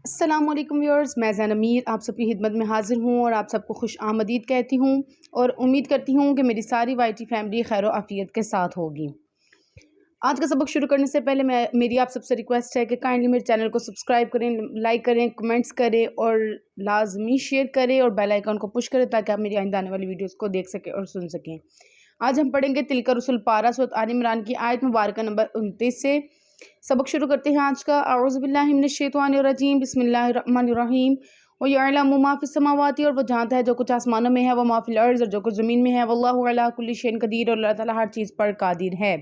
السلام علیکم ویورز، میں زین امیر آپ سب کی خدمت میں حاضر ہوں اور آپ سب کو خوش آمدید کہتی ہوں اور امید کرتی ہوں کہ میری ساری وائی ٹی فیملی خیر و عافیت کے ساتھ ہوگی۔ آج کا سبق شروع کرنے سے پہلے میری آپ سب سے ریکویسٹ ہے کہ کائنڈلی میرے چینل کو سبسکرائب کریں، لائک کریں، کمنٹس کریں اور لازمی شیئر کریں اور بیل آئیکن کو پش کریں تاکہ آپ میری آئندہ آنے والی ویڈیوز کو دیکھ سکیں اور سن سکیں۔ آج ہم پڑھیں گے تلک رسول پارہ سورۃ آل عمران کی آیت مبارکہ نمبر 29 سے۔ سبق شروع کرتے ہیں آج کا۔ اعوذ باللہ من الشیطان الرجیم، بسم اللہ الرحمن الرحیم۔ وَيَعْلَمُ مَا فِي السَّمَاوَاتِ، اور وہ جانتا ہے جو کچھ آسمانوں میں ہے، وَمَا فِي الْأَرْضِ، اور جو کچھ زمین میں ہے، وَاللَّهُ عَلَىٰ كُلِّ شَيْءٍ قدیر، اور اللہ تعالیٰ ہر چیز پر قادر ہے۔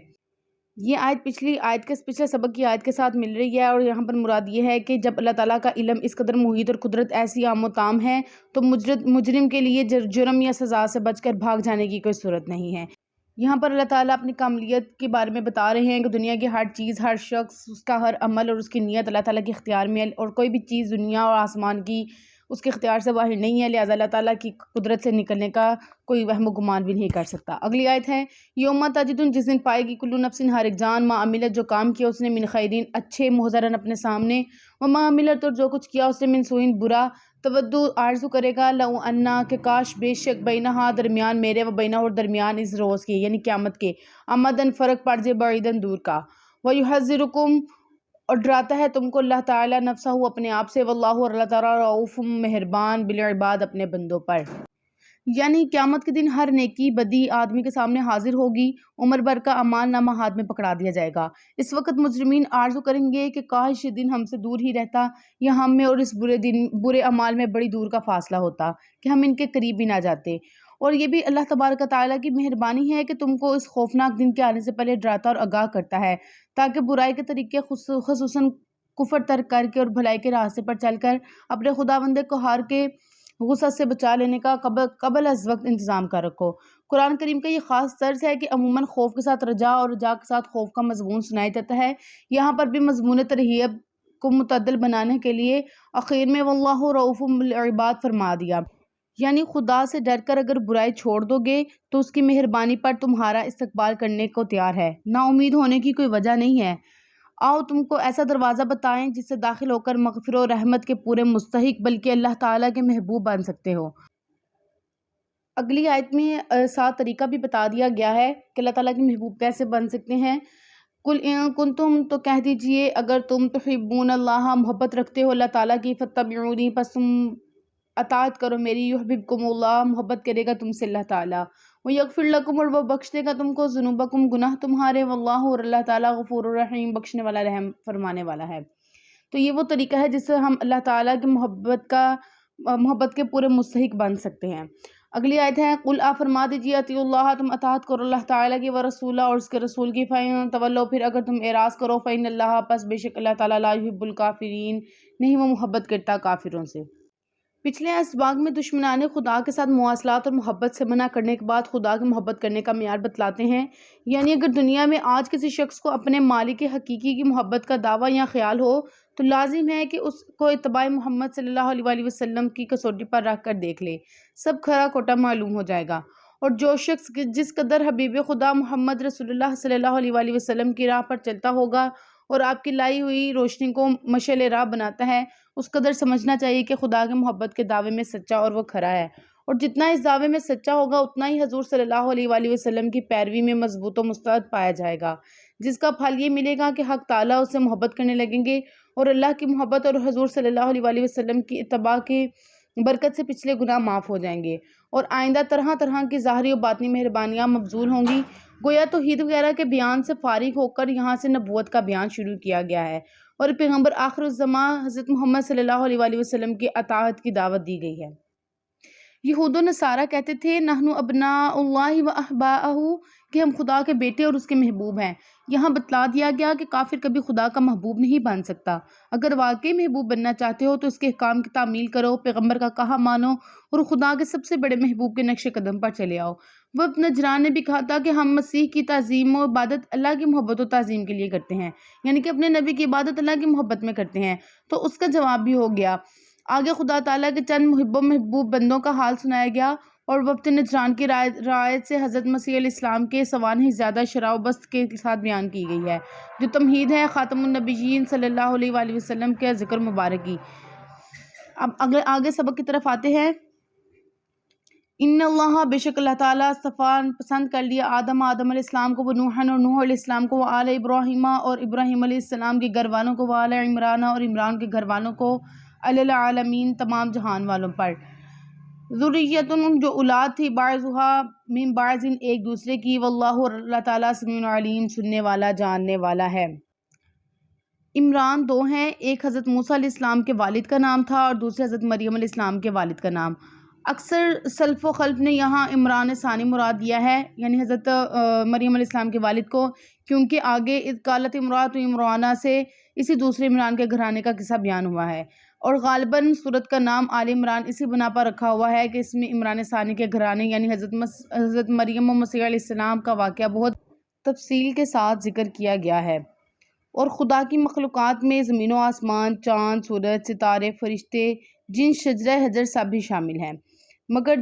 یہ آیت پچھلے سبق کی آیت کے ساتھ مل رہی ہے اور یہاں پر مراد یہ ہے کہ جب اللہ تعالیٰ کا علم اس قدر محیط اور قدرت ایسی عام و تام ہے تو مجرم کے لیے جرم یا سزا سے بچ کر بھاگ جانے کی کوئی صورت نہیں ہے۔ یہاں پر اللہ تعالیٰ اپنی کاملیت کے بارے میں بتا رہے ہیں کہ دنیا کی ہر چیز، ہر شخص، اس کا ہر عمل اور اس کی نیت اللہ تعالیٰ کے اختیار میں ہے اور کوئی بھی چیز دنیا اور آسمان کی اس کے اختیار سے باہر نہیں ہے، لہٰذا اللہ تعالیٰ کی قدرت سے نکلنے کا کوئی وہم و گمان بھی نہیں کر سکتا۔ اگلی آیت ہے یوم تجد، جس دن پائے گی کلو نفس، ہر ایک جان، ما عملت، جو کام کیا اس نے، من خیرین، اچھے، محضرن، اپنے سامنے، وما عملت، اور جو کچھ کیا اس نے، من سوئن، برا، تودو، آرزو کرے گا، لو انا، کہ کاش، بے شک، بینہا، درمیان میرے، و بینہ، اور درمیان اس روز کے یعنی قیامت کے، امدن، فرق پڑ جائے، بعیدن، دور کا، ویحذرکم، اور ڈراتا ہے تم کو اللہ تعالیٰ، نفسہ، اپنے آپ سے، واللہ، اور اللہ تعالیٰ، رؤوف، مہربان، بالعباد، اپنے بندوں پر۔ یعنی قیامت کے دن ہر نیکی بدی آدمی کے سامنے حاضر ہوگی، عمر بھر کا اعمال نامہ ہاتھ میں پکڑا دیا جائے گا۔ اس وقت مجرمین آرزو کریں گے کہ کاش یہ دن ہم سے دور ہی رہتا، یا ہم میں اور اس برے اعمال میں بڑی دور کا فاصلہ ہوتا کہ ہم ان کے قریب بھی نہ جاتے۔ اور یہ بھی اللہ تبارک و تعالیٰ کی مہربانی ہے کہ تم کو اس خوفناک دن کے آنے سے پہلے ڈراتا اور آگاہ کرتا ہے تاکہ برائی کے طریقے خصوصاً کفر ترک کر کے اور بھلائی کے راستے پر چل کر اپنے خداوند قہار کے غصہ سے بچا لینے کا قبل از وقت انتظام کر رکھو۔ قرآن کریم کا یہ خاص طرز ہے کہ عموماً خوف کے ساتھ رجا اور رجا کے ساتھ خوف کا مضمون سنائی دیتا ہے۔ یہاں پر بھی مضمون ترغیب کو متعدل بنانے کے لیے آخر میں واللہ رؤوف بالعباد فرما دیا، یعنی خدا سے ڈر کر اگر برائی چھوڑ دو گے تو اس کی مہربانی پر تمہارا استقبال کرنے کو تیار ہے، نا امید ہونے کی کوئی وجہ نہیں ہے۔ آؤ تم کو ایسا دروازہ بتائیں جس سے داخل ہو کر مغفرت و رحمت کے پورے مستحق بلکہ اللہ تعالیٰ کے محبوب بن سکتے ہو۔ اگلی آیت میں 7 طریقہ بھی بتا دیا گیا ہے کہ اللہ تعالیٰ کے محبوب کیسے بن سکتے ہیں۔ کل ان کنتم، تو کہہ دیجئے اگر تم تحبون اللہ، محبت رکھتے ہو اللہ تعالیٰ کی، فاتبعونی، پس تم اطاعت کرو میری، یحببکم اللہ، محبت کرے گا تم سے اللہ تعالیٰ، ویغفر لکم، اور وہ بخش دے گا تم کو، ذنوبکم، گناہ تمہارے، واللہ، اور اللہ تعالیٰ، غفور الرحیم، بخشنے والا، رحم فرمانے والا ہے۔ تو یہ وہ طریقہ ہے جس سے ہم اللہ تعالیٰ کی محبت کے پورے مستحق بن سکتے ہیں۔ اگلی آیت ہے قل، آپ فرما دیجیے، اطیعوا اللہ، تم اطاعت کرو اللہ تعالیٰ کی، ورسولہ، اور اس کے رسول کی، فإن تولوا، پھر اگر تم اعراض کرو، فإن اللہ، پس بے شک اللہ تعالیٰ، لا يحب الکافرین، نہیں وہ محبت کرتا کافروں سے۔ پچھلے اسباق میں دشمنان خدا کے ساتھ مواصلات اور محبت سے منع کرنے کے بعد خدا کی محبت کرنے کا معیار بتلاتے ہیں، یعنی اگر دنیا میں آج کسی شخص کو اپنے مالک حقیقی کی محبت کا دعویٰ یا خیال ہو تو لازم ہے کہ اس کو اتباع محمد صلی اللہ علیہ وسلم کی کسوٹی پر رکھ کر دیکھ لے، سب کھرا کھوٹا معلوم ہو جائے گا۔ اور جو شخص جس قدر حبیب خدا محمد رسول اللہ صلی اللہ علیہ وسلم کی راہ پر چلتا ہوگا اور آپ کی لائی ہوئی روشنی کو مشعل راہ بناتا ہے، اس قدر سمجھنا چاہیے کہ خدا کے محبت کے دعوے میں سچا اور وہ کھرا ہے، اور جتنا اس دعوے میں سچا ہوگا اتنا ہی حضور صلی اللہ علیہ وسلم کی پیروی میں مضبوط و مستعد پایا جائے گا، جس کا پھل یہ ملے گا کہ حق تعالیٰ اس سے محبت کرنے لگیں گے، اور اللہ کی محبت اور حضور صلی اللہ علیہ وسلم کی اتباع کی برکت سے پچھلے گناہ معاف ہو جائیں گے، اور آئندہ طرح طرح کی ظاہری و باطنی مہربانیاں مبذول ہوں گی۔ گویا توحید وغیرہ کے بیان سے فارغ ہو کر یہاں سے نبوت کا بیان شروع کیا گیا ہے، اور پیغمبر آخر الزمان حضرت محمد صلی اللہ علیہ وسلم کی اطاعت کی دعوت دی گئی ہے۔ یہود و نصارہ کہتے تھے نحن ابناء اللہ و احباؤہ، کہ ہم خدا کے بیٹے اور اس کے محبوب ہیں۔ یہاں بتلا دیا گیا کہ کافر کبھی خدا کا محبوب نہیں بن سکتا۔ اگر واقعی محبوب بننا چاہتے ہو تو اس کے احکام کی تعمیل کرو، پیغمبر کا کہا مانو، اور خدا کے سب سے بڑے محبوب کے نقش قدم پر چلے آؤ۔ وہ اپنے نجران نے بھی کہا تھا کہ ہم مسیح کی تعظیم و عبادت اللہ کی محبت و تعظیم کے لیے کرتے ہیں، یعنی کہ اپنے نبی کی عبادت اللہ کی محبت میں کرتے ہیں، تو اس کا جواب بھی ہو گیا۔ آگے خدا تعالیٰ کے چند محبوب بندوں کا حال سنایا گیا، اور وفد نجران کی رعایت سے حضرت مسیح علیہ السلام کے سوانح زیادہ شرح و بسط کے ساتھ بیان کی گئی ہے، جو تمہید ہے خاتم النبیین صلی اللہ علیہ وسلم کے ذکر مبارک کی۔ اب آگے سبق کی طرف آتے ہیں۔ ان اللہ، بے شک اللہ تعالیٰ صفان پسند کر لیا آدم علیہ السلام کو، وہ نوحن اور نوح علیہ السلام کو، وہ آل ابراہیم اور ابراہیم علیہ السلام کے گھر والوں کو، وہ آل عمران اور عمران کے گھر والوں کو، علی العالمین تمام جہان والوں پر۔ ذریتن، جو اولاد تھی، بعضھا من بعض، ایک دوسرے کی، واللہ، اللہ تعالیٰ سمیع علیم، سننے والا جاننے والا ہے۔ عمران دو ہیں، ایک حضرت موسیٰ علیہ السلام کے والد کا نام تھا اور دوسرے حضرت مریم علیہ السلام کے والد کا نام۔ اکثر سلف و خلف نے یہاں عمران ثانی مراد دیا ہے، یعنی حضرت مریم علیہ السلام کے والد کو، کیونکہ آگے اذ قالت امرأۃ عمران سے اسی دوسرے عمران کے گھرانے کا قصہ بیان ہوا ہے، اور غالباً سورت کا نام آل عمران اسی بنا پر رکھا ہوا ہے کہ اس میں عمران ثانی کے گھرانے یعنی حضرت مریم و مسیح علیہ السلام کا واقعہ بہت تفصیل کے ساتھ ذکر کیا گیا ہے، اور خدا کی مخلوقات میں زمین و آسمان، چاند، سورج، ستارے، فرشتے، جن، شجرہ حجر سب بھی شامل ہیں، مگر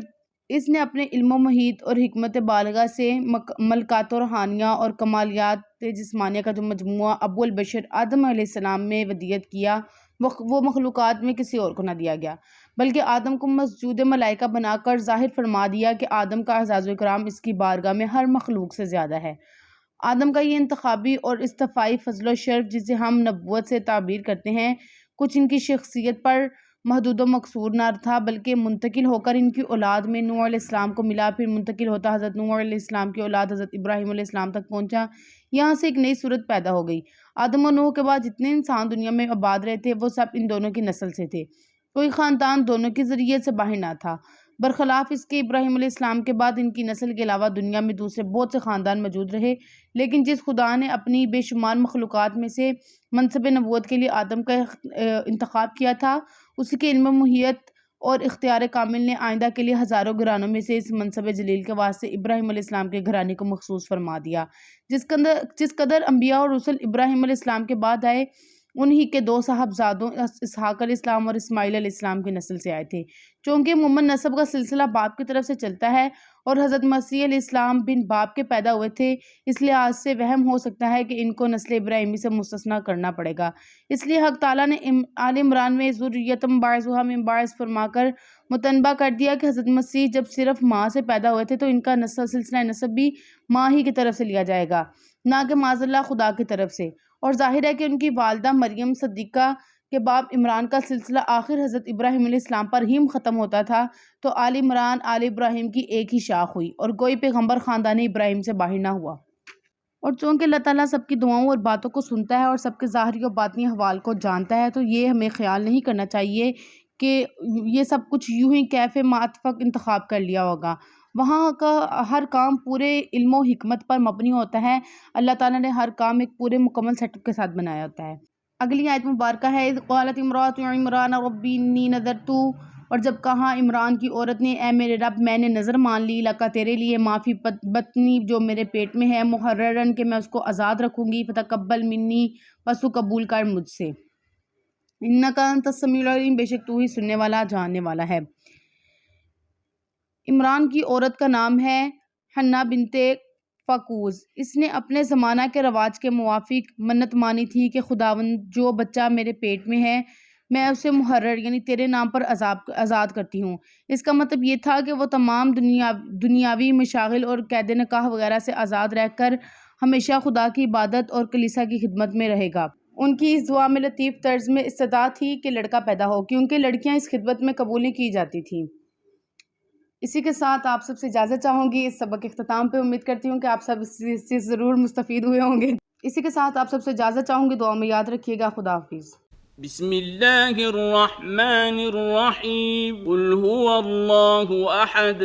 اس نے اپنے علم و محیط اور حکمت بالغہ سے ملکات و روحانیہ اور کمالیات جسمانیہ کا جو مجموعہ ابو البشر آدم علیہ السلام میں ودیعت کیا، وہ مخلوقات میں کسی اور کو نہ دیا گیا، بلکہ آدم کو مسجود ملائکہ بنا کر ظاہر فرما دیا کہ آدم کا اعزاز و اکرام اس کی بارگاہ میں ہر مخلوق سے زیادہ ہے۔ آدم کا یہ انتخابی اور اصطفائی فضل و شرف، جسے ہم نبوت سے تعبیر کرتے ہیں، کچھ ان کی شخصیت پر محدود و مقصور نہ تھا، بلکہ منتقل ہو کر ان کی اولاد میں نوح علیہ السلام کو ملا، پھر منتقل ہوتا حضرت نوح علیہ السلام کی اولاد حضرت ابراہیم علیہ السلام تک پہنچا۔ یہاں سے ایک نئی صورت پیدا ہو گئی۔ آدم و نوح کے بعد جتنے انسان دنیا میں آباد رہے تھے وہ سب ان دونوں کی نسل سے تھے، کوئی خاندان دونوں کے ذریعے سے باہر نہ تھا، برخلاف اس کے ابراہیم علیہ السلام کے بعد ان کی نسل کے علاوہ دنیا میں دوسرے بہت سے خاندان موجود رہے، لیکن جس خدا نے اپنی بے شمار مخلوقات میں سے منصب نبوت کے لیے آدم کا انتخاب کیا تھا، اسی کے علم و محیط اور اختیار کامل نے آئندہ کے لیے ہزاروں گھرانوں میں سے اس منصب جلیل کے واسطے ابراہیم علیہ السلام کے گھرانے کو مخصوص فرما دیا۔ جس قدر انبیاء اور رسل ابراہیم علیہ السلام کے بعد آئے، انہی کے دو صاحبزادوں اسحاق علیہ السلام اور اسماعیل علیہ السلام کی نسل سے آئے تھے، چونکہ عموماً نسب کا سلسلہ باپ کی طرف سے چلتا ہے، اور حضرت مسیح علیہ السلام بن باپ کے پیدا ہوئے تھے، اس لحاظ سے وہم ہو سکتا ہے کہ ان کو نسل ابراہیمی سے مستثنیٰ کرنا پڑے گا۔ اس لیے حق تعالیٰ نے آل عمران میں ذریۃ بعضھا من بعض فرما کر متنبہ کر دیا کہ حضرت مسیح جب صرف ماں سے پیدا ہوئے تھے تو ان کا سلسلہ نسب بھی ماں ہی کی طرف سے لیا جائے گا، نہ کہ معاذ اللہ خدا کی طرف سے، اور ظاہر ہے کہ ان کی والدہ مریم صدیقہ کے باپ عمران کا سلسلہ آخر حضرت ابراہیم علیہ السلام پر ہی ختم ہوتا تھا، تو آل عمران آل ابراہیم کی ایک ہی شاخ ہوئی، اور کوئی پیغمبر خاندان ابراہیم سے باہر نہ ہوا۔ اور چونکہ اللہ تعالیٰ سب کی دعاؤں اور باتوں کو سنتا ہے اور سب کے ظاہری اور باطنی احوال کو جانتا ہے، تو یہ ہمیں خیال نہیں کرنا چاہیے کہ یہ سب کچھ یوں ہی کیف معتفق انتخاب کر لیا ہوگا۔ وہاں کا ہر کام پورے علم و حکمت پر مبنی ہوتا ہے، اللہ تعالیٰ نے ہر کام ایک پورے مکمل سیٹ اپ کے ساتھ بنایا ہوتا ہے۔ اگلی آیت مبارکہ ہے اذ قالت امرأۃ عمران ربی انی نذرت، اور جب کہا عمران کی عورت نے اے میرے رب میں نے نظر مان لی، لکا تیرے لیے، ما فی بطنی جو میرے پیٹ میں ہے، محررن کہ میں اس کو آزاد رکھوں گی، فتقبل منی پس تو قبول کر مجھ سے، انک انت السمیع العلیم بے شک تو ہی سننے والا جاننے والا ہے۔ عمران کی عورت کا نام ہے حنہ بنت فاقوس، اس نے اپنے زمانہ کے رواج کے موافق منت مانی تھی کہ خداوند جو بچہ میرے پیٹ میں ہے میں اسے محرر یعنی تیرے نام پر آزاد کرتی ہوں۔ اس کا مطلب یہ تھا کہ وہ تمام دنیاوی مشاغل اور قید نکاح وغیرہ سے آزاد رہ کر ہمیشہ خدا کی عبادت اور کلیسا کی خدمت میں رہے گا۔ ان کی اس دعا میں لطیف طرز میں استدعا تھی کہ لڑکا پیدا ہو، کیونکہ لڑکیاں اس خدمت میں قبول نہیں کی جاتی تھیں۔ اسی کے ساتھ آپ سب سے اجازت چاہوں گی اس سبق کے اختتام پہ۔ امید کرتی ہوں کہ آپ سب اس سے ضرور مستفید ہوئے ہوں گے۔ اسی کے ساتھ آپ سب سے اجازت چاہوں گی، دعا میں یاد رکھیے گا۔ خدا حافظ۔ بسم اللہ الرحمن الرحیم قل هو اللہ احد